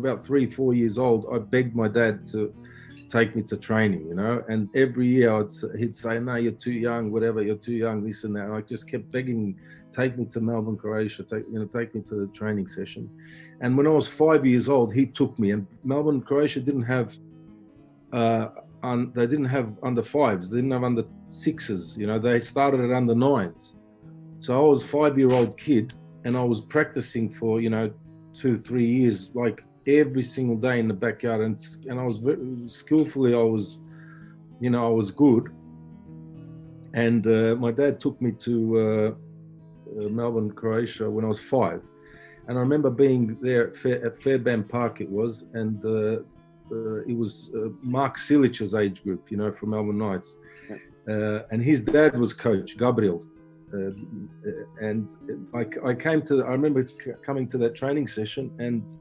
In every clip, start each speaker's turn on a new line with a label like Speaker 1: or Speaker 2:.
Speaker 1: about 3-4 years old, I begged my dad to take me to training, you know, and every year he'd say, no, you're too young, whatever, you're too young, this and that. And I just kept begging, take me to Melbourne, Croatia, take me to the training session. And when I was 5 years old, he took me, and Melbourne, Croatia didn't have, they didn't have under 5s, they didn't have under 6s, you know, they started at under 9s. So I was a 5-year-old kid, and I was practicing for, you know, 2-3 years, like every single day in the backyard, and I was very skillfully, I was good. And my dad took me to Melbourne, Croatia when I was 5, and I remember being there at Fairbairn Park, it was, and it was Mark Viduka's age group, you know, from Melbourne Knights, and his dad was coach Gabriel. And I remember coming to that training session, and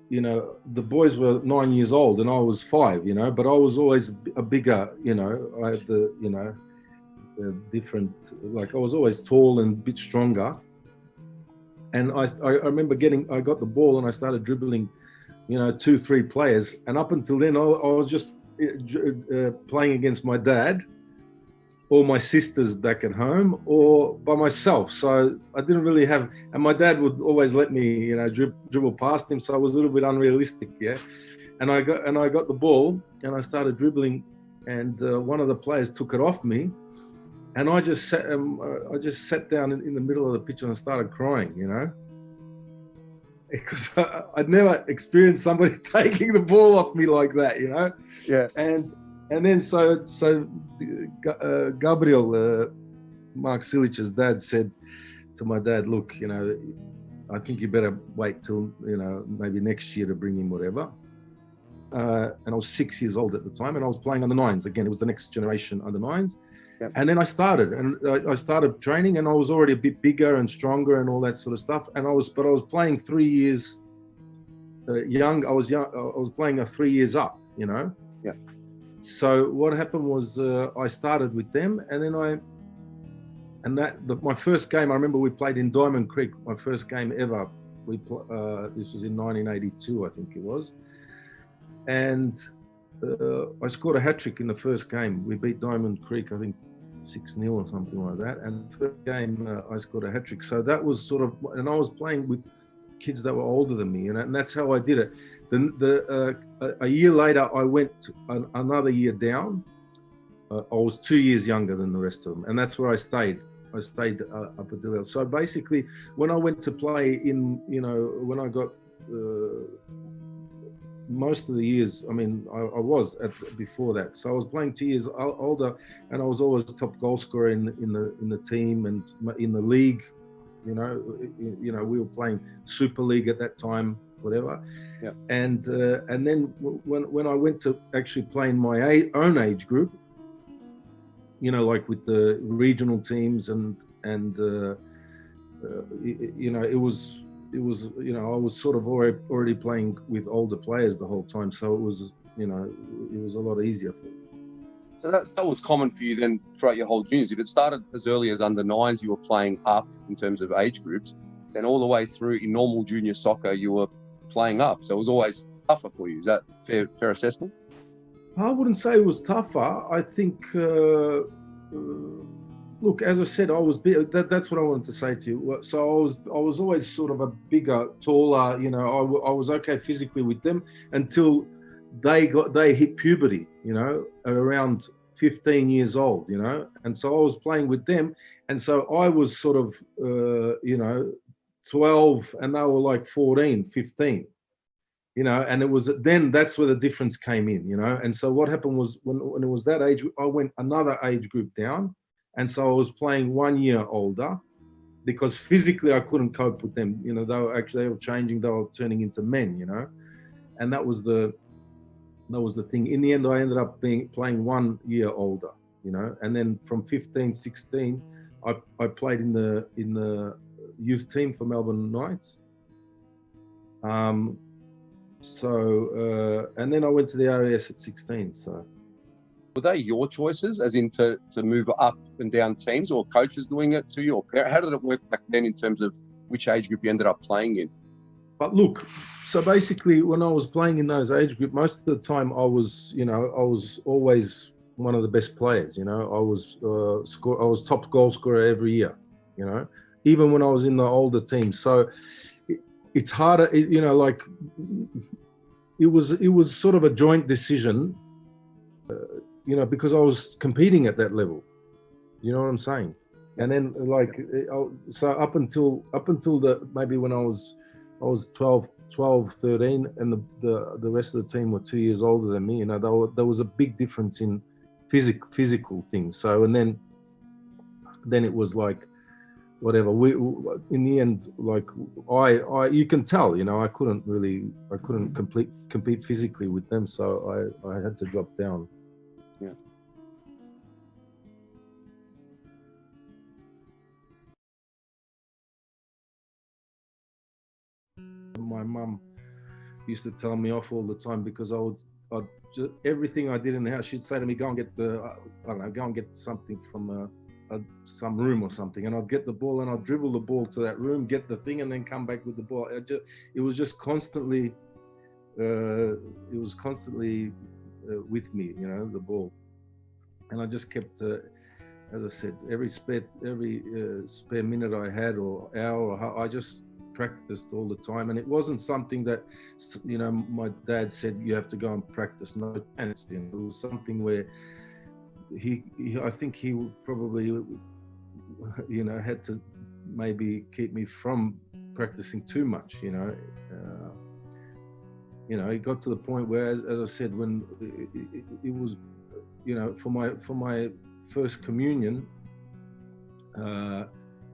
Speaker 1: you know, the boys were 9 years old and I was 5, you know, but I was always a bigger, you know, I had the, you know, different, like I was always tall and a bit stronger. And I remember I got the ball and I started dribbling, you know, 2-3 players. And up until then, I was just playing against my dad or my sisters back at home or by myself. So I didn't really have, and my dad would always let me, you know, dribble past him. So I was a little bit unrealistic, yeah. And I got the ball and I started dribbling, and one of the players took it off me, and I just sat down in the middle of the pitch and I started crying, you know, because I'd never experienced somebody taking the ball off me like that, you know.
Speaker 2: Yeah.
Speaker 1: And then so Gabriel, Mark Viduka's dad, said to my dad, look, you know, I think you better wait till, you know, maybe next year to bring him, whatever. And I was 6 years old at the time, and I was playing under 9s. Again, it was the next generation under 9s. Yep. And then I started training, and I was already a bit bigger and stronger and all that sort of stuff. And I was playing 3 years young. I was playing 3 years up, you know.
Speaker 2: Yeah.
Speaker 1: So what happened was I started with them, and then my first game, I remember we played in Diamond Creek, my first game ever. This was in 1982, I think it was. And I scored a hat-trick in the first game. We beat Diamond Creek, I think 6-0 or something like that. And the first game, I scored a hat-trick. So that was sort of, and I was playing with kids that were older than me, and that's how I did it. A year later, I went another year down. I was 2 years younger than the rest of them, and that's where I stayed. I stayed up until there. So basically, when I went to play in, you know, when I got most of the years, I mean, I was before that. So I was playing 2 years older, and I was always top goal scorer in the team and in the league. You know, we were playing Super League at that time, whatever. Yeah. And then when I went to actually play in my own age group, you know, like with the regional teams and you know, it was, you know, I was sort of already playing with older players the whole time. So it was, you know, it was a lot easier for me.
Speaker 2: So that was common for you then throughout your whole juniors. If it started as early as under 9s, you were playing up in terms of age groups, then all the way through in normal junior soccer, you were playing up. So it was always tougher for you. Is that fair assessment?
Speaker 1: I wouldn't say it was tougher. I think, look, as I said, I was big. That's what I wanted to say to you. So I was always sort of a bigger, taller. You know, I was okay physically with them until they hit puberty, you know, at around 15 years old, you know. And so I was playing with them, and so I was sort of, you know, 12, and they were like 14, 15, you know. And it was then that's where the difference came in, you know. And so what happened was when it was that age, I went another age group down, and so I was playing 1 year older, because physically I couldn't cope with them, you know. They were changing, they were turning into men, you know. And that was the thing. In the end, I ended up playing 1 year older, you know. And then from 15, 16, I played in the youth team for Melbourne Knights. And then I went to the RAS at 16. So
Speaker 2: were they your choices, as in to move up and down teams, or coaches doing it to you, or how did it work back then in terms of which age group you ended up playing in?
Speaker 1: But look, so basically, when I was playing in those age group, most of the time I was always one of the best players. I was top goal scorer every year. Even when I was in the older teams. So it's harder. Like it was sort of a joint decision. Because I was competing at that level. You know what I'm saying? And then so up until maybe when I was 12, 13, and the rest of the team were 2 years older than me. There was a big difference in physical things. So and then it was like whatever. We in the end, like you can tell, I couldn't compete physically with them. So I had to drop down.
Speaker 2: Yeah.
Speaker 1: My mum used to tell me off all the time because I'd just, everything I did in the house, she'd say to me, go and get go and get something from some room or something, and I'd get the ball and I'd dribble the ball to that room, get the thing, and then come back with the ball. It was just constantly, with me, the ball, and I just kept, as I said, every spare minute I had or hour, I just practiced all the time. And it wasn't something that, my dad said you have to go and practice. No chance. It was something where I think he would probably, had to maybe keep me from practicing too much. It got to the point where, as I said, when it was, for my first communion.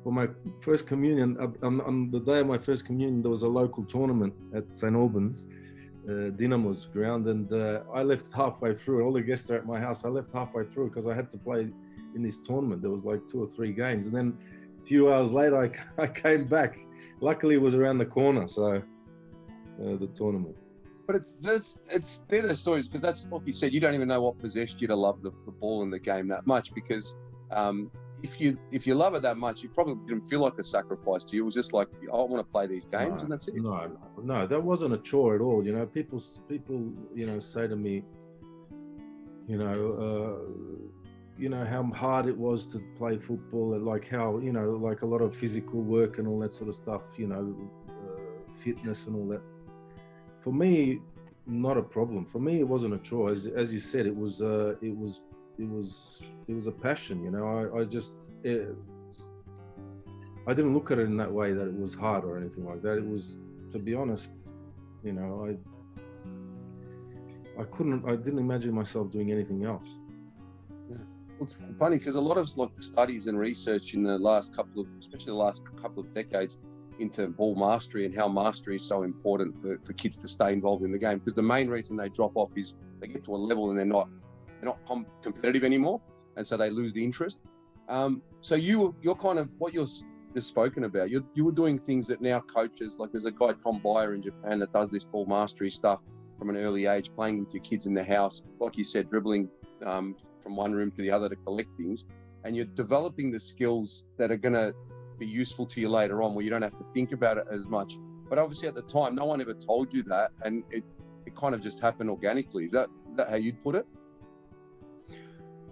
Speaker 1: For my first communion, on the day of my first communion, there was a local tournament at St. Albans, Dynamo's ground, and I left halfway through. All the guests are at my house. I left halfway through because I had to play in this tournament. There was like 2 or 3 games, and then a few hours later, I came back. Luckily, it was around the corner, so the tournament.
Speaker 2: But it's better stories, because that's like you said. You don't even know what possessed you to love the ball in the game that much, because. If you love it that much, you probably didn't feel like a sacrifice to you. It was just like, I want to play these games, and that's it.
Speaker 1: No, that wasn't a chore at all. People, say to me, how hard it was to play football, and like how, like a lot of physical work and all that sort of stuff, fitness and all that. For me, not a problem. For me, it wasn't a chore. As you said, it was a passion. I didn't look at it in that way, that it was hard or anything like that. It was, to be honest, I didn't imagine myself doing anything else.
Speaker 2: Yeah. Well, it's funny because a lot of studies and research in the last especially the last couple of decades, into ball mastery and how mastery is so important for kids to stay involved in the game, because the main reason they drop off is they get to a level and they're not competitive anymore, and so they lose the interest. So you're kind of what you're just spoken about. You were doing things that now coaches, like there's a guy Tom Byer in Japan that does this ball mastery stuff from an early age, playing with your kids in the house, like you said, dribbling from one room to the other to collect things, and you're developing the skills that are going to be useful to you later on, where you don't have to think about it as much. But obviously at the time, no one ever told you that, and it kind of just happened organically. Is that how you'd put it?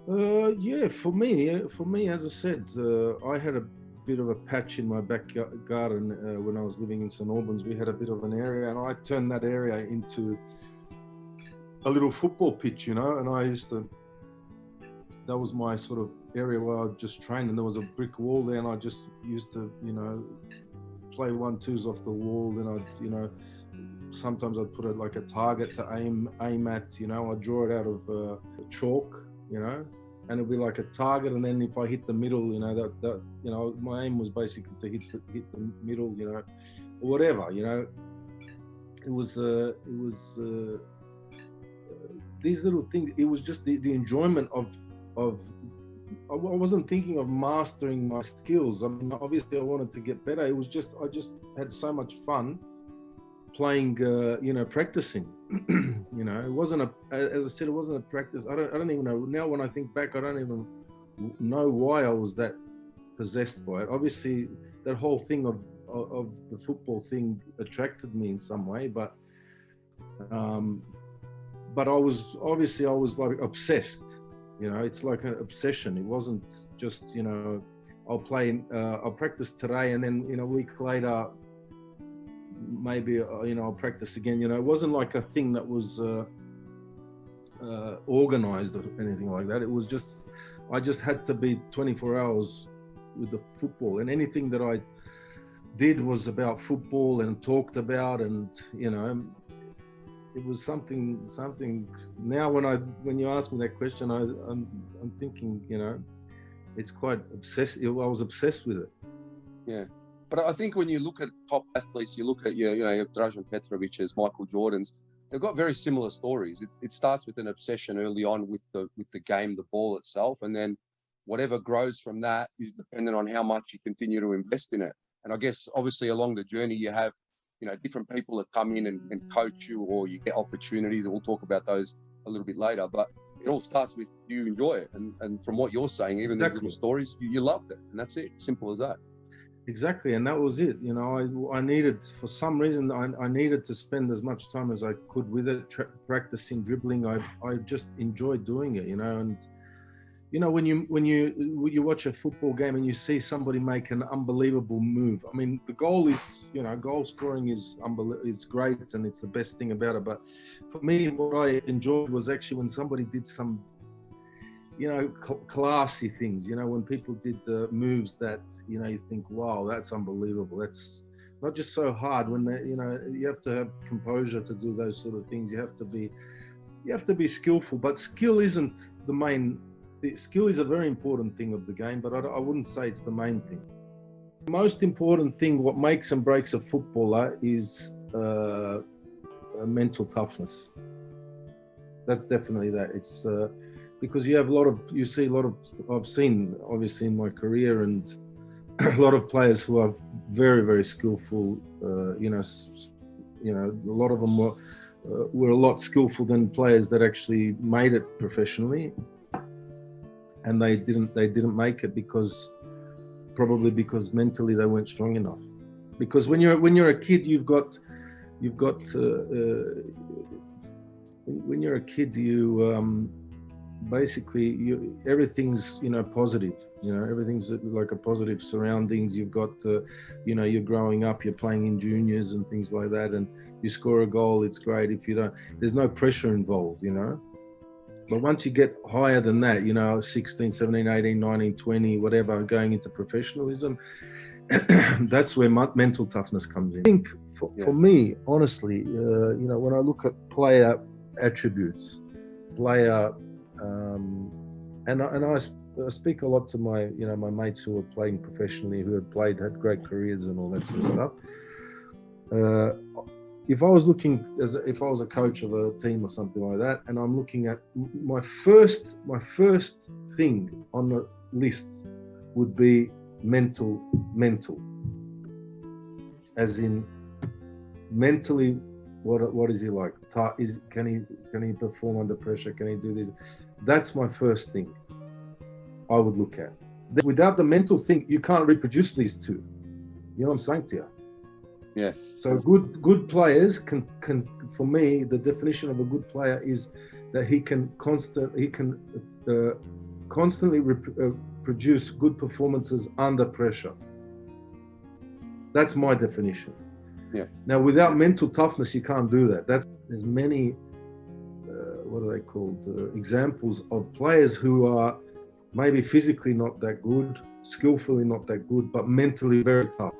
Speaker 1: Yeah, for me, as I said, I had a bit of a patch in my back garden when I was living in St. Albans. We had a bit of an area, and I turned that area into a little football pitch, and that was my sort of area where I just trained, and there was a brick wall there, and I just used to, play 1-2s off the wall, and sometimes I'd put it like a target to aim at, I'd draw it out of chalk, and it'd be like a target, and then if I hit the middle, my aim was basically to hit the middle, or whatever, it was these little things. It was just the enjoyment of I wasn't thinking of mastering my skills. I mean, obviously I wanted to get better. It was just, I just had so much fun playing, practicing. It wasn't as I said, it wasn't a practice. I don't even know now. When I think back, I don't even know why I was that possessed by it. Obviously, that whole thing of of the football thing attracted me in some way, but I was like obsessed. You know, it's like an obsession. It wasn't just, you know, I'll practice today, and then, you know, a week later, maybe, you know, I'll practice again. You know, it wasn't like a thing that was organized or anything like that. It was just, I just had to be 24 hours with the football, and anything that I did was about football and talked about, and, you know, it was something. Now, when you ask me that question, I'm thinking, you know, it's quite obsessive. I was obsessed with it.
Speaker 2: Yeah, but I think when you look at top athletes, you look at your Dražen Petrović's, Michael Jordan's. They've got very similar stories. It starts with an obsession early on with the game, the ball itself, and then whatever grows from that is dependent on how much you continue to invest in it. And I guess obviously along the journey you have, you know, different people that come in and coach you, or you get opportunities, and we'll talk about those a little bit later. But it all starts with, you enjoy it, and from what you're saying, even these little stories, you loved it, and that's it. Simple as that.
Speaker 1: Exactly, and that was it. You know, I needed, for some reason, I needed to spend as much time as I could with it, practicing dribbling. I just enjoyed doing it, you know. And you know, when you watch a football game and you see somebody make an unbelievable move, I mean, the goal is, you know, goal scoring is great, and it's the best thing about it. But for me, what I enjoyed was actually when somebody did some, you know, classy things, you know, when people did moves that, you know, you think, wow, that's unbelievable. That's not just so hard. When they, you know, you have to have composure to do those sort of things. You have to be skillful, but skill isn't the main. Skill is a very important thing of the game, but I wouldn't say it's the main thing. The most important thing, what makes and breaks a footballer, is mental toughness. That's definitely that. It's because I've seen, obviously, in my career, and a lot of players who are very, very skillful. You know, a lot of them were a lot skillful than players that actually made it professionally. And they didn't make it probably because mentally they weren't strong enough. Because when you're a kid, when you're a kid, you basically everything's, you know, positive. You know, everything's like a positive surroundings. You've got you know, you're growing up, you're playing in juniors and things like that, and you score a goal, it's great. If you don't, there's no pressure involved, you know. But once you get higher than that, you know, 16, 17, 18, 19, 20, whatever, going into professionalism, that's where mental toughness comes in. I think for me, honestly, you know, when I look at player attributes, and I speak a lot to my, you know, my mates who are playing professionally, who had great careers and all that sort of stuff. If I was a coach of a team or something like that, and I'm looking at my first thing on the list would be mental, as in mentally, what is he like? Can he perform under pressure? Can he do this? That's my first thing I would look at. Without the mental thing, you can't reproduce these two. You know what I'm saying to you?
Speaker 2: Yes.
Speaker 1: So good players can, for me, the definition of a good player is that he can constantly produce good performances under pressure. That's my definition.
Speaker 2: Yeah.
Speaker 1: Now, without mental toughness, you can't do that. There's many, what are they called? Examples of players who are maybe physically not that good, skillfully not that good, but mentally very tough.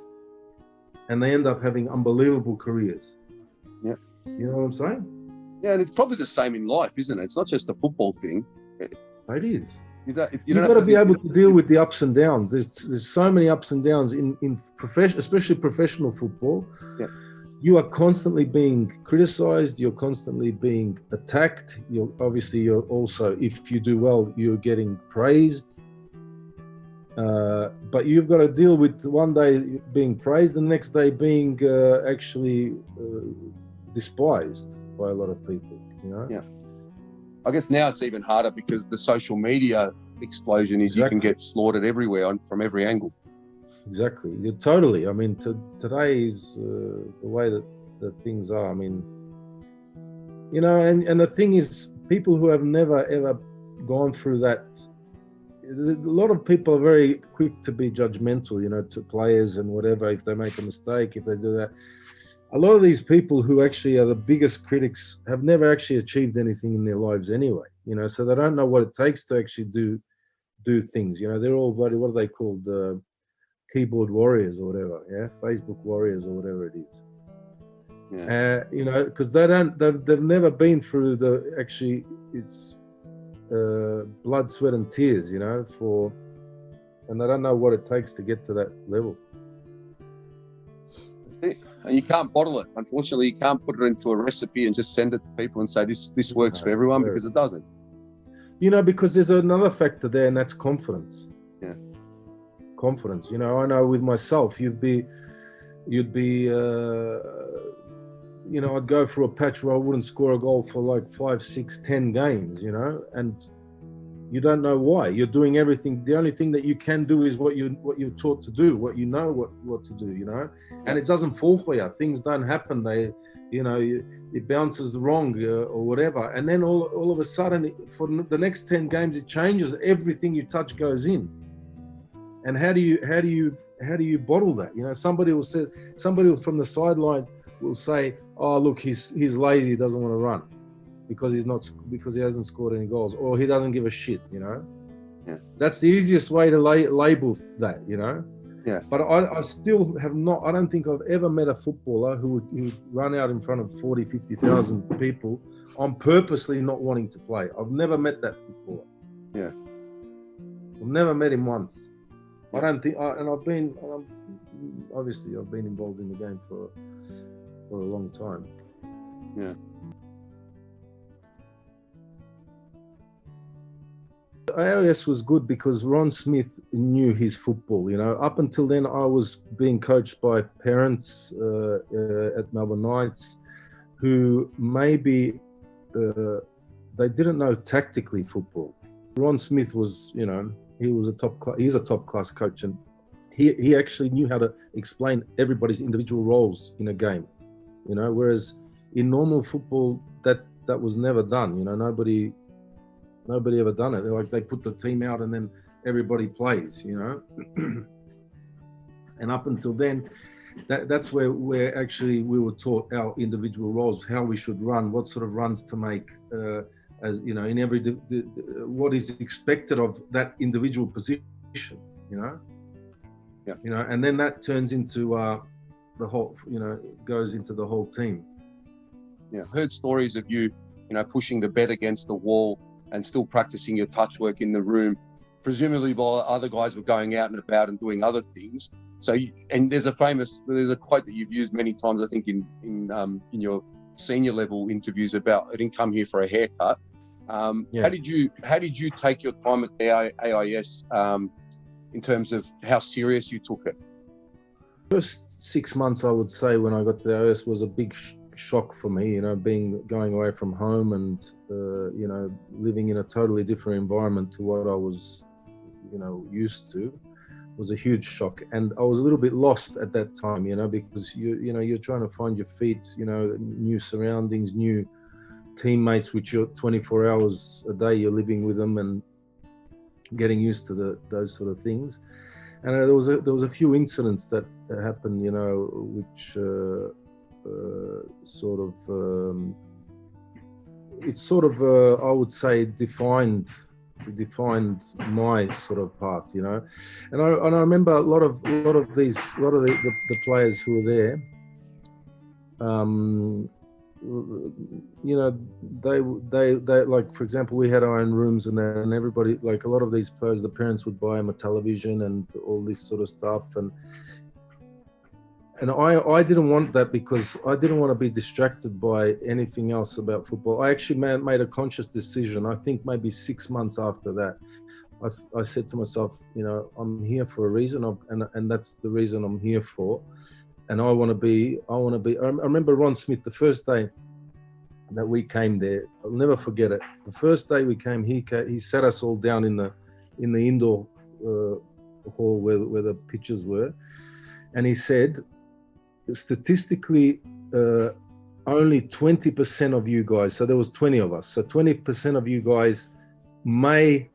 Speaker 1: And they end up having unbelievable careers.
Speaker 2: Yeah.
Speaker 1: You know what I'm saying?
Speaker 2: Yeah, and it's probably the same in life, isn't it? It's not just a football thing.
Speaker 1: It is.
Speaker 2: You've
Speaker 1: got to be able to deal with the ups and downs. There's so many ups and downs in especially professional football.
Speaker 2: Yeah.
Speaker 1: You are constantly being criticized. You're constantly being attacked. You're also, if you do well, you're getting praised. But you've got to deal with one day being praised, and the next day being actually despised by a lot of people, you know?
Speaker 2: Yeah. I guess now it's even harder because the social media explosion is You can get slaughtered everywhere from every angle.
Speaker 1: Exactly. Totally. I mean, today is the way that things are. I mean, you know, and the thing is, people who have never ever gone through that, a lot of people are very quick to be judgmental, you know, to players and whatever, if they make a mistake, if they do that. A lot of these people who actually are the biggest critics have never actually achieved anything in their lives anyway, you know, so they don't know what it takes to actually do things. You know, they're all bloody, what are they called? Keyboard warriors or whatever, yeah, Facebook warriors or whatever it is.
Speaker 2: Yeah.
Speaker 1: You know, because they've never been through the actually, it's blood, sweat, and tears, you know, and they don't know what it takes to get to that level.
Speaker 2: That's it. And you can't bottle it. Unfortunately, you can't put it into a recipe and just send it to people and say this works for everyone, because it doesn't.
Speaker 1: You know, because there's another factor there, and that's confidence.
Speaker 2: Yeah.
Speaker 1: Confidence. You know, I know with myself, you'd be you know, I'd go through a patch where I wouldn't score a goal for like 5, 6, 10 games, you know, and you don't know why. You're doing everything. The only thing that you can do is what you're taught to do, what you know what to do, you know, and it doesn't fall for you. Things don't happen. They, you know, it bounces wrong or whatever, and then all of a sudden, for the next 10 games, it changes. Everything you touch goes in. And how do you bottle that? You know, somebody from the sideline will say, "Oh, look, he's lazy. He doesn't want to run because he hasn't scored any goals, or he doesn't give a shit." You know,
Speaker 2: yeah.
Speaker 1: That's the easiest way to label that. You know,
Speaker 2: yeah.
Speaker 1: But I still have not. I don't think I've ever met a footballer who would run out in front of 40, 50,000 people on purposely not wanting to play. I've never met that footballer.
Speaker 2: Yeah,
Speaker 1: I've never met him once. I don't think, I've been involved in the game for a long time.
Speaker 2: Yeah.
Speaker 1: AOS was good because Ron Smith knew his football. You know, up until then, I was being coached by parents at Melbourne Knights who maybe they didn't know tactically football. Ron Smith was, you know, he's a top class coach, and he actually knew how to explain everybody's individual roles in a game, you know, whereas in normal football that was never done. You know, nobody ever done it. Like, they put the team out and then everybody plays, you know. And up until then, that's where actually we were taught our individual roles, how we should run, what sort of runs to make, as you know, in every what is expected of that individual position, you know.
Speaker 2: Yeah.
Speaker 1: You know, and then that turns into the whole, you know, goes into the whole team.
Speaker 2: Yeah, heard stories of you know, pushing the bed against the wall and still practicing your touch work in the room, presumably while other guys were going out and about and doing other things. So, and there's a quote that you've used many times, I think, in your senior level interviews about, "I didn't come here for a haircut." How did you take your time at the AIS in terms of how serious you took it?
Speaker 1: First 6 months, I would say, when I got to the AIS was a big shock for me, you know, going away from home and you know, living in a totally different environment to what I was, you know, used to, was a huge shock. And I was a little bit lost at that time, you know, because you're trying to find your feet, you know, new surroundings, new teammates, which you're 24 hours a day, you're living with them and getting used to those sort of things. And there was a few incidents that happened, you know, which I would say defined my sort of path, you know. And I remember a lot of the players who were there, you know, they like, for example, we had our own rooms, and everybody, like a lot of these players, the parents would buy them a television and all this sort of stuff, and I didn't want that, because I didn't want to be distracted by anything else about football. I actually made a conscious decision. I think maybe 6 months after that, I said to myself, you know, I'm here for a reason, and that's the reason I'm here for. And I want to be. I remember Ron Smith, the first day that we came there, I'll never forget it. The first day we came, he sat us all down in the indoor hall where the pitches were, and he said, statistically, only 20% of you guys, so there was 20 of us, so 20% of you guys may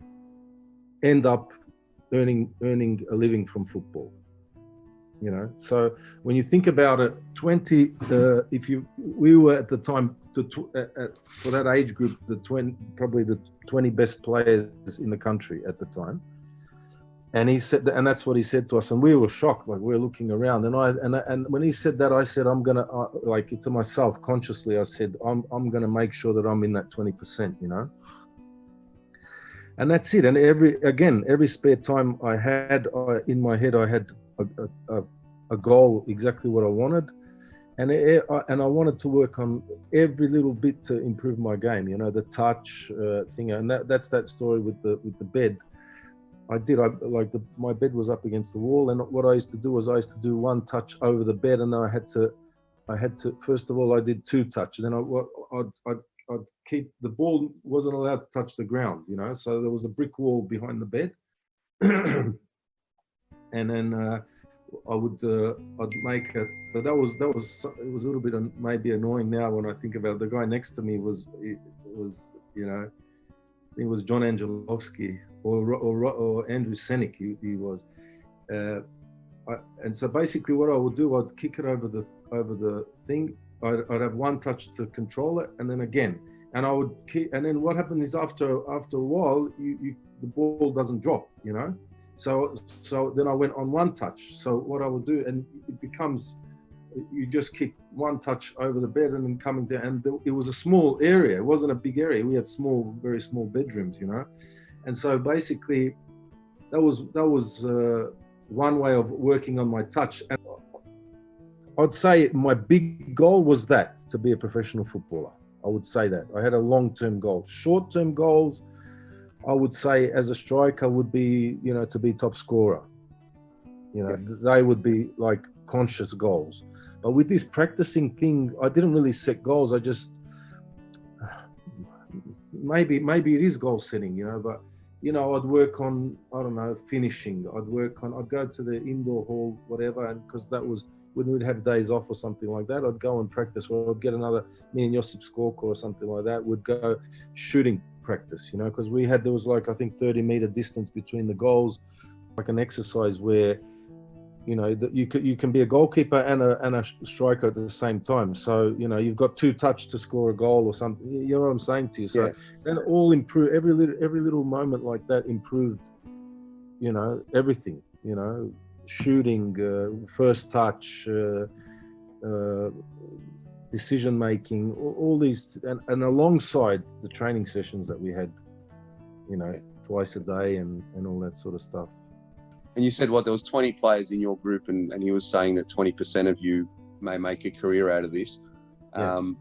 Speaker 1: end up earning a living from football. You know, so when you think about it, we were at the time for that age group, probably the 20 best players in the country at the time. And he said, and that's what he said to us, and we were shocked, like we were looking around. And when he said that, I said, I'm gonna like to myself consciously, I said, I'm gonna make sure that I'm in that 20%, you know. And that's it. And every spare time I had in my head, I had a goal, exactly what I wanted, and I wanted to work on every little bit to improve my game. You know, the touch thing, and that's that story with the bed. My bed was up against the wall, and what I used to do was I used to do one touch over the bed, and then I had to first of all I did two touch, and then I'd keep the ball wasn't allowed to touch the ground. You know, so there was a brick wall behind the bed, and then. I'd make it, but it was a little bit maybe annoying now when I think about it. The guy next to me was you know, I think it was John Angelovsky or Andrew Senick. He was, and so basically what I would do, I'd kick it over the thing. I'd have one touch to control it, and then again, and I would keep. And then what happened is after a while, the ball doesn't drop, you know. So then I went on one touch. So what I would do, and it becomes, you just keep one touch over the bed and then coming down. And it was a small area. It wasn't a big area. We had very small bedrooms, you know. And so basically, that was one way of working on my touch. And I'd say my big goal was to be a professional footballer. I would say that. I had a long-term goal. Short-term goals, I would say as a striker would be, you know, to be top scorer. You know, they would be like conscious goals. But with this practicing thing, I didn't really set goals. I just, maybe it is goal setting, you know, but, you know, I'd work on, I don't know, finishing. I'd go to the indoor hall, whatever, and because that was, when we'd have days off or something like that, I'd go and practice, or I'd get another, me and Josip Skorko or something like that, would go shooting practice, you know, because there was like, I think 30-meter distance between the goals, like an exercise where, you know, you can be a goalkeeper and a striker at the same time. So, you know, you've got two touch to score a goal or something, you know what I'm saying to you? So then all improved, every little moment like that improved, you know, everything, you know, shooting, first touch, decision making, all these, and alongside the training sessions that we had, you know, twice a day and all that sort of stuff.
Speaker 2: And you said there was 20 players in your group, and he was saying that 20% of you may make a career out of this. Why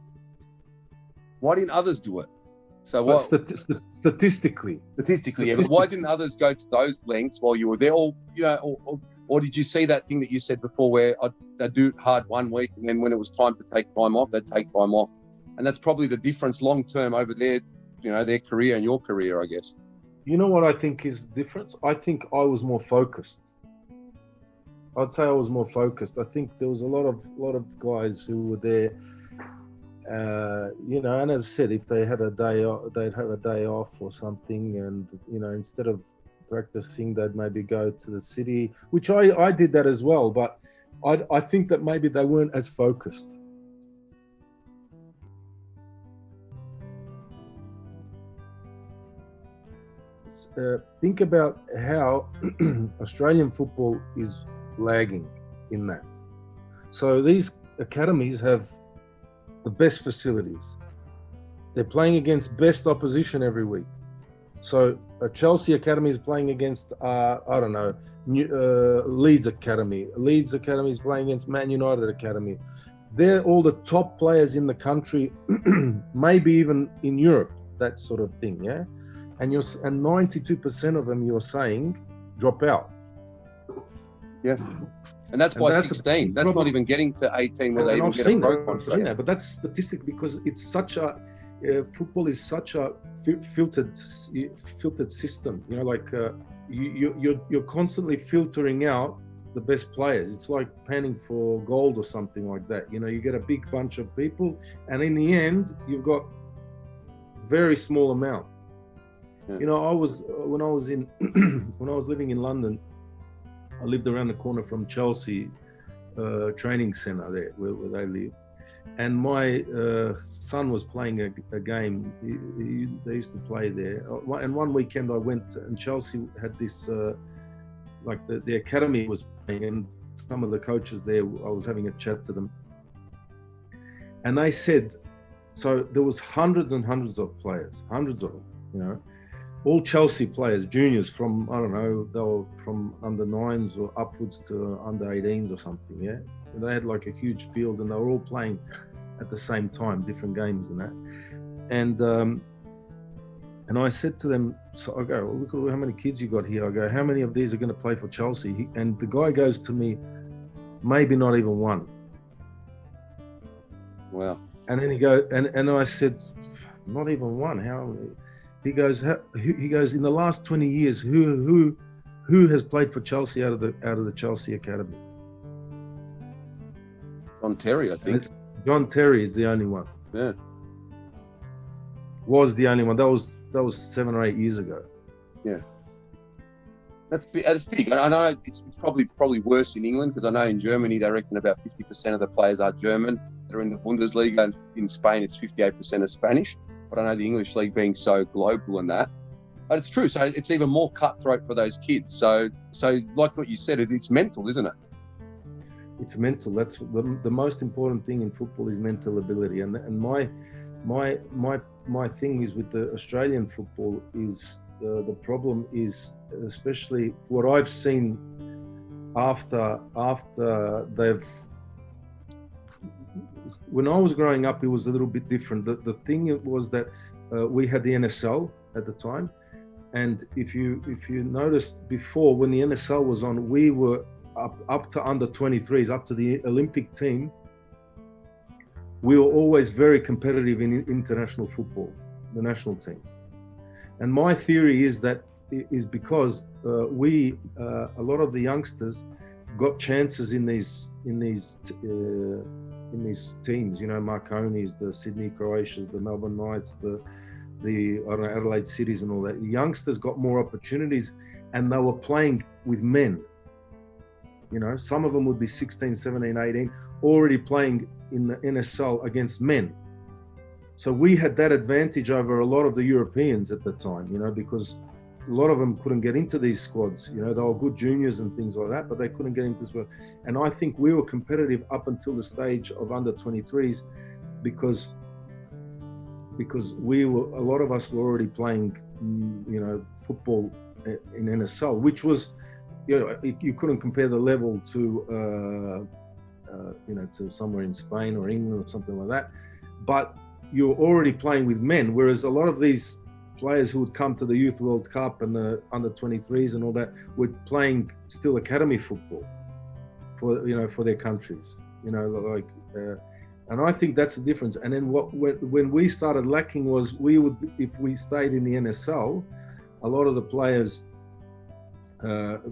Speaker 2: didn't others do it? So what?
Speaker 1: Statistically,
Speaker 2: yeah. But why didn't others go to those lengths while you were there? Or, you know, or did you see that thing that you said before, where I'd do hard 1 week, and then when it was time to take time off, they'd take time off, and that's probably the difference long term over their, you know, their career and your career, I guess.
Speaker 1: You know what I think is the difference? I think I was more focused. I'd say I was more focused. I think there was a lot of guys who were there. You know, and as I said, if they had a day off, they'd have a day off or something, and, you know, instead of practicing, they'd maybe go to the city, which I did that as well, but I think that maybe they weren't as focused. Think about how Australian football is lagging in that. So these academies have the best facilities. They're playing against best opposition every week. So a Chelsea Academy is playing against, I don't know, Leeds Academy. Leeds Academy is playing against Man United Academy. They're all the top players in the country, maybe even in Europe, that sort of thing, yeah? And 92% of them, you're saying, drop out.
Speaker 2: Yeah. And that's by 16. That's not even getting to 18 where they even get a pro contract.
Speaker 1: But that's statistic, because it's such a football is such a filtered system. You know, like you're constantly filtering out the best players. It's like panning for gold or something like that. You know, you get a big bunch of people, and in the end, you've got very small amount.
Speaker 2: Yeah.
Speaker 1: You know, when I was living in London, I lived around the corner from Chelsea training centre there where they live, and my son was playing a game. They used to play there, and one weekend I went, and Chelsea had this like the academy was playing, and some of the coaches there, I was having a chat to them, and they said, so there was hundreds and hundreds of players, hundreds of them, you know, all Chelsea players, juniors from, I don't know, they were from under 9s or upwards to under 18s or something, yeah. And they had like a huge field, and they were all playing at the same time, different games and that. And I said to them, so I go, well, look at how many kids you got here. I go, how many of these are going to play for Chelsea? And the guy goes to me, maybe not even one.
Speaker 2: Wow.
Speaker 1: And then he goes, and I said, not even one. How? He goes, in the last 20 years, who has played for Chelsea out of the Chelsea academy?
Speaker 2: John Terry, I think.
Speaker 1: John Terry is the only one.
Speaker 2: Yeah.
Speaker 1: Was the only one. That was 7 or 8 years ago.
Speaker 2: Yeah. That's big. I know it's probably worse in England, because I know in Germany they reckon about 50% of the players are German. They're in the Bundesliga, and in Spain it's 58% are Spanish. But I know the English league being so global and that. But it's true. So it's even more cutthroat for those kids. So like what you said, it's mental, isn't it?
Speaker 1: It's mental. That's the most important thing in football is mental ability. And my thing is with the Australian football is the problem is, especially what I've seen after they've. When I was growing up, it was a little bit different. The thing was that we had the NSL at the time, and if you noticed before, when the NSL was on, we were up to under 23s, up to the Olympic team. We were always very competitive in international football, the national team. And my theory is that is because a lot of the youngsters got chances in these teams, you know, Marconi's, the Sydney Croatias, the Melbourne Knights, the I don't know, Adelaide Cities and all that. The youngsters got more opportunities, and they were playing with men. You know, some of them would be 16, 17, 18, already playing in the NSL against men. So we had that advantage over a lot of the Europeans at the time, you know, because a lot of them couldn't get into these squads. You know, they were good juniors and things like that, but they couldn't get into this squad. And I think we were competitive up until the stage of under 23s because a lot of us were already playing, you know, football in NSL, which was, you know, you couldn't compare the level to, you know, to somewhere in Spain or England or something like that. But you're already playing with men, whereas a lot of these players who would come to the Youth World Cup and the under 23s and all that were playing still academy football for, you know, for their countries, you know, like, and I think that's the difference. And then when we started lacking was if we stayed in the NSL, a lot of the players,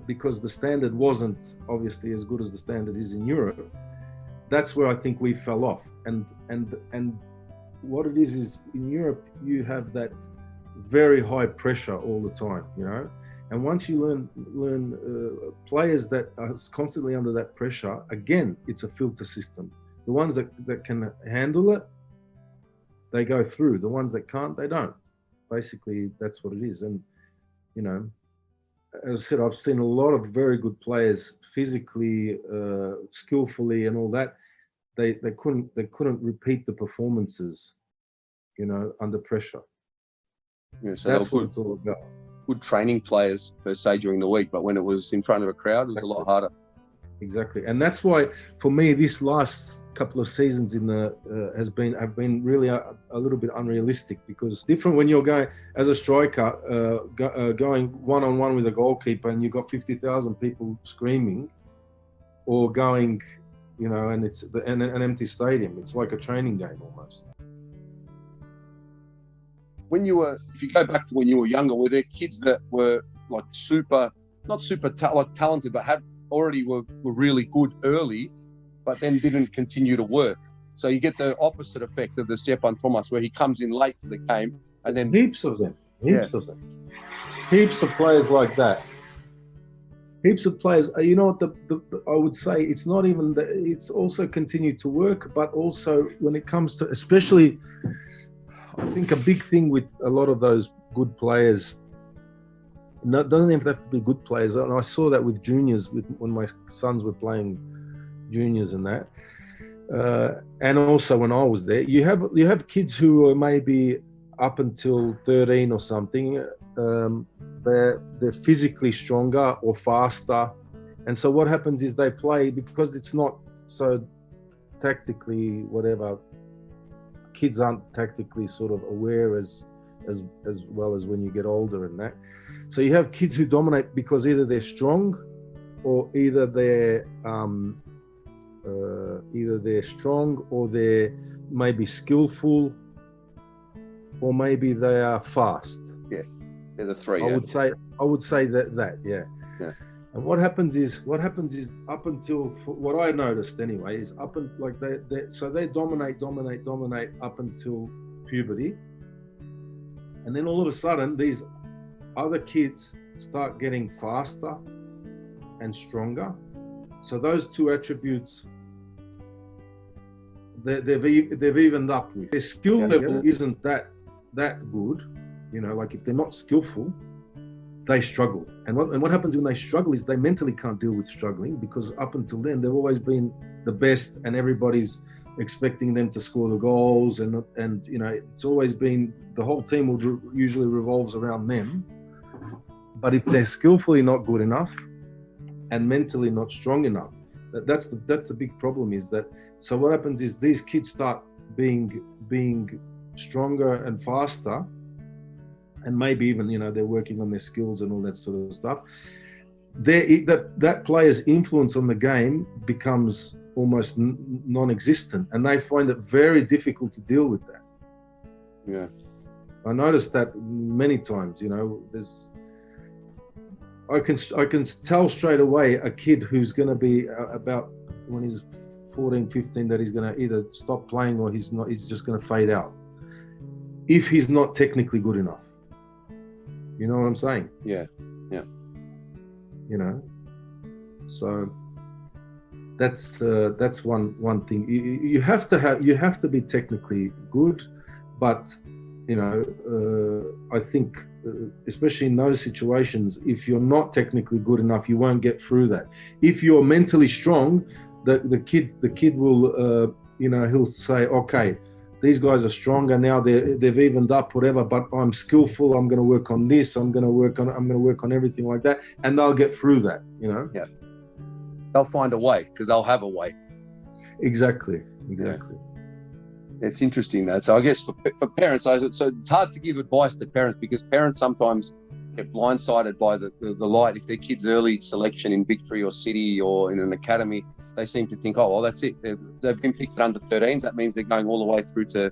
Speaker 1: because the standard wasn't obviously as good as the standard is in Europe, that's where I think we fell off. And what it is in Europe, you have that very high pressure all the time, you know. And once you learn players that are constantly under that pressure, again, it's a filter system. The ones that can handle it, they go through. The ones that can't, they don't. Basically, that's what it is. And, you know, as I said, I've seen a lot of very good players physically, skillfully and all that. They couldn't repeat the performances, you know, under pressure.
Speaker 2: Yeah, so
Speaker 1: that's what it's all about.
Speaker 2: Good training players per se during the week, but when it was in front of a crowd, it was a lot harder.
Speaker 1: Exactly, and that's why for me this last couple of seasons in the have been really a little bit unrealistic, because different when you're going as a striker, going one-on-one with a goalkeeper and you've got 50,000 people screaming, or going, you know, and it's an empty stadium. It's like a training game almost.
Speaker 2: If you go back to when you were younger, were there kids that were like not super talented, but had already were really good early, but then didn't continue to work. So you get the opposite effect of the Stepan Thomas, where he comes in late to the game and then
Speaker 1: heaps of them, heaps of players like that. Heaps of players. You know what? I would say it's not even that. It's also continued to work, but also when it comes to, especially, I think a big thing with a lot of those good players. No, it doesn't even have to be good players. And I saw that with juniors, when my sons were playing juniors and that. And also when I was there, you have kids who are maybe up until 13 or something. They're physically stronger or faster, and so what happens is they play because it's not so tactically whatever. Kids aren't tactically sort of aware as well as when you get older and that. So you have kids who dominate because either they're strong, or either they're strong, or they're maybe skillful, or maybe they are fast.
Speaker 2: Yeah, they're the three.
Speaker 1: I would say that. Yeah. And what happens is up until, what I noticed anyway, is they dominate up until puberty, and then all of a sudden these other kids start getting faster and stronger. So those two attributes, they've evened up with. Their skill level isn't that good, you know. Like if they're not skillful, they struggle. And what happens when they struggle is they mentally can't deal with struggling, because up until then they've always been the best, and everybody's expecting them to score the goals, and you know, it's always been, the whole team usually revolves around them. But if they're skillfully not good enough and mentally not strong enough, that's the big problem. Is that, so what happens is these kids start being stronger and faster, and maybe even, you know, they're working on their skills and all that sort of stuff. That player's influence on the game becomes almost non-existent, and they find it very difficult to deal with that.
Speaker 2: Yeah,
Speaker 1: I noticed that many times. You know, I can tell straight away a kid who's going to be about, when he's 14, 15, that he's going to either stop playing or he's just going to fade out if he's not technically good enough. You know what I'm saying?
Speaker 2: Yeah.
Speaker 1: You know, so that's one thing. You have to be technically good, but you know, I think especially in those situations, if you're not technically good enough, you won't get through that. If you're mentally strong, the kid will you know, he'll say, okay, these guys are stronger now, they've evened up, whatever, but I'm skillful, I'm going to work on this, I'm going to work on everything like that, and they'll get through that, you know.
Speaker 2: Yeah, they'll find a way, because they'll have a way.
Speaker 1: Exactly.
Speaker 2: Yeah. It's interesting that. So I guess for parents, so it's hard to give advice to parents, because parents sometimes get blindsided by the light. If their kids' early selection in Victory or City or in an academy, they seem to think, oh, well, that's it. They've been picked at under 13s. That means they're going all the way through to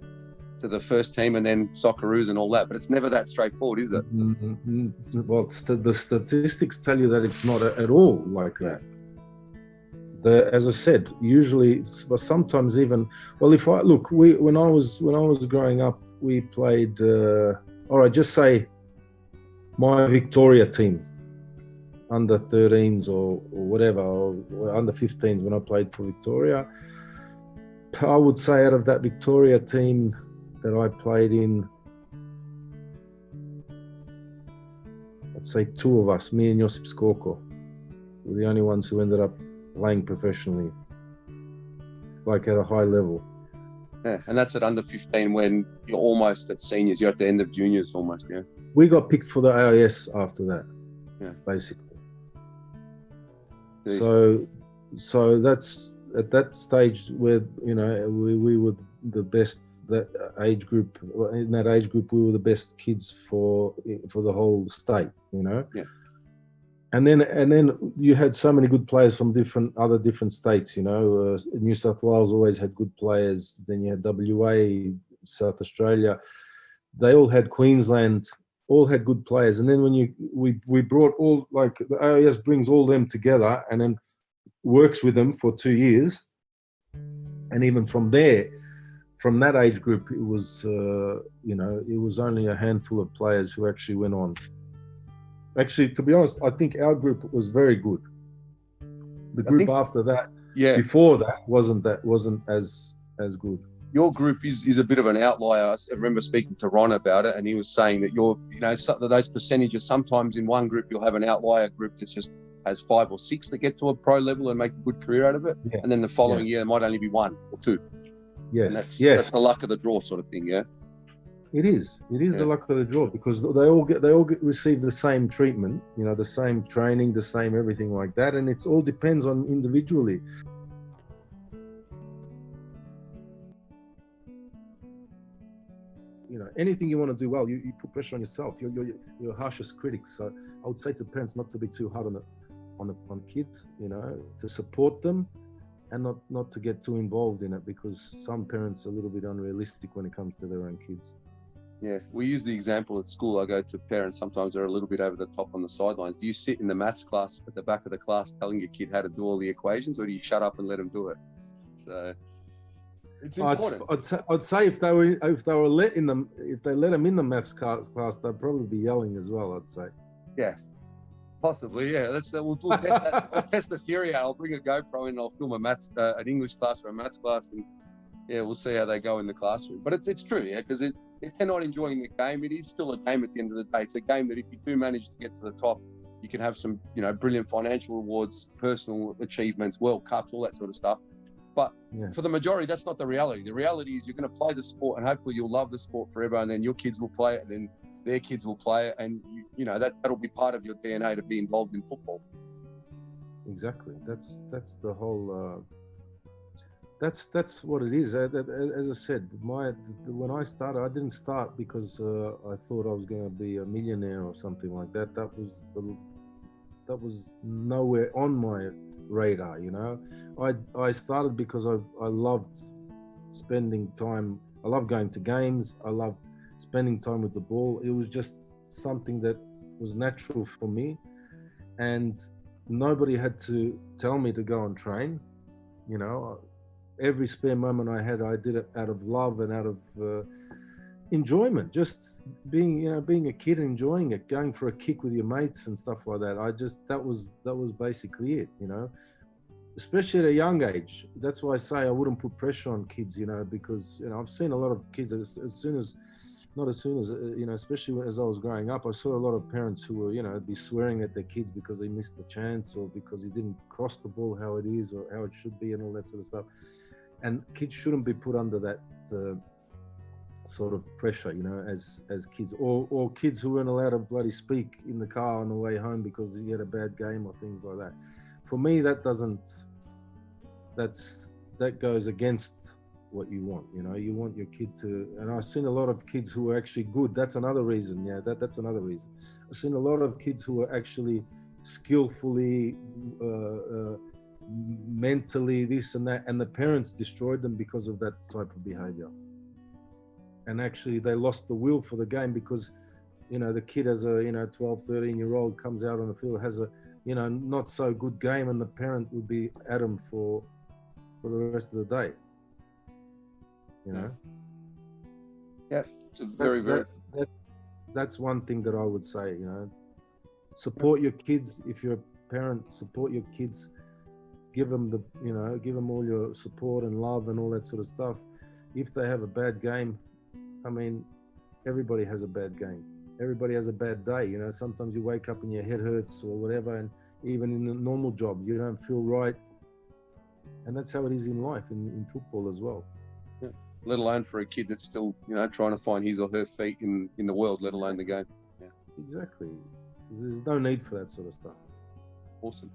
Speaker 2: the first team and then Socceroos and all that. But it's never that straightforward, is it?
Speaker 1: Mm-hmm. Well, the statistics tell you that it's not at all like that. As I said, usually, but sometimes even, well, if I look, when I was growing up, we played. All right, just say my Victoria team, under 13s or whatever, or under 15s when I played for Victoria. I would say out of that Victoria team that I played in, I'd say two of us, me and Josip Skoko, were the only ones who ended up playing professionally, like at a high level.
Speaker 2: Yeah, and that's at under 15 when you're almost at seniors. You're at the end of juniors almost, yeah.
Speaker 1: We got picked for the AIS after that, basically. Jeez. So that's at that stage where, you know, we were the best, that age group. In that age group, we were the best kids for the whole state, you know.
Speaker 2: Yeah.
Speaker 1: And then you had so many good players from different states, you know. New South Wales always had good players. Then you had WA, South Australia. They all had Queensland all had good players. And then when we brought all, like the AIS brings all them together and then works with them for 2 years. And even from there, from that age group, it was, it was only a handful of players who actually went on. Actually, to be honest, I think our group was very good. The group after that, before that, wasn't as good.
Speaker 2: Your group is a bit of an outlier. I remember speaking to Ron about it, and he was saying that those percentages, sometimes in one group you'll have an outlier group that just has 5 or 6 that get to a pro level and make a good career out of it, and then the following year there might only be 1 or 2.
Speaker 1: Yes,
Speaker 2: and that's the luck of the draw, sort of thing. Yeah,
Speaker 1: it is. It is the luck of the draw, because they all receive the same treatment, the same training, the same everything like that, and it all depends on individually. Anything you want to do well, you put pressure on yourself. You're your harshest critic. So I would say to parents not to be too hard on kids, to support them, and not to get too involved in it, because some parents are a little bit unrealistic when it comes to their own kids.
Speaker 2: Yeah, we use the example at school. I go to parents, sometimes they're a little bit over the top on the sidelines. Do you sit in the maths class at the back of the class telling your kid how to do all the equations, or do you shut up and let them do it? So it's important.
Speaker 1: I'd say if they let them in the maths class, they'd probably be yelling as well. I'd say.
Speaker 2: Yeah, possibly. Yeah, we'll test that. I'll test the theory out. I'll bring a GoPro in and I'll film an English class or a maths class, and we'll see how they go in the classroom. But it's true, because if they're not enjoying the game, it is still a game at the end of the day. It's a game that if you do manage to get to the top, you can have some, brilliant financial rewards, personal achievements, World Cups, all that sort of stuff. But for the majority, that's not the reality. The reality is you're going to play the sport, and hopefully you'll love the sport forever, and then your kids will play it, and then their kids will play it, and that'll be part of your DNA to be involved in football.
Speaker 1: Exactly. That's the whole. That's what it is. As I said, when I started, I didn't start because I thought I was going to be a millionaire or something like that. That was nowhere on my radar. I started because I loved spending time. I loved going to games. I loved spending time with the ball. It was just something that was natural for me, and nobody had to tell me to go and train. Every spare moment I had, I did it out of love and out of enjoyment. Just being a kid, enjoying it, going for a kick with your mates and stuff like that. That was basically it. Especially at a young age. That's why I say I wouldn't put pressure on kids. Because I've seen a lot of kids especially as I was growing up, I saw a lot of parents who were be swearing at their kids because they missed the chance, or because he didn't cross the ball how it is or how it should be, and all that sort of stuff. And kids shouldn't be put under that sort of pressure, as kids, or kids who weren't allowed to bloody speak in the car on the way home because he had a bad game or things like that. For me, that goes against what you want. You want your kid to, and I've seen a lot of kids who are actually good. That's another reason. That's another reason. I've seen a lot of kids who are actually skillfully, mentally, this and that, and the parents destroyed them because of that type of behavior. And actually they lost the will for the game because the kid as a 12, 13-year-old comes out on the field, has a not so good game, and the parent would be at him for the rest of the day.
Speaker 2: It's a very
Speaker 1: that's one thing that I would say. Support your kids. If you're a parent, support your kids. Give them give them all your support and love and all that sort of stuff. If they have a bad game, everybody has a bad game. Everybody has a bad day. Sometimes you wake up and your head hurts or whatever, and even in a normal job, you don't feel right. And that's how it is in life, in football as well.
Speaker 2: Yeah. Let alone for a kid that's still, trying to find his or her feet in the world, let alone the game. Yeah.
Speaker 1: Exactly. There's no need for that sort of stuff.
Speaker 2: Awesome.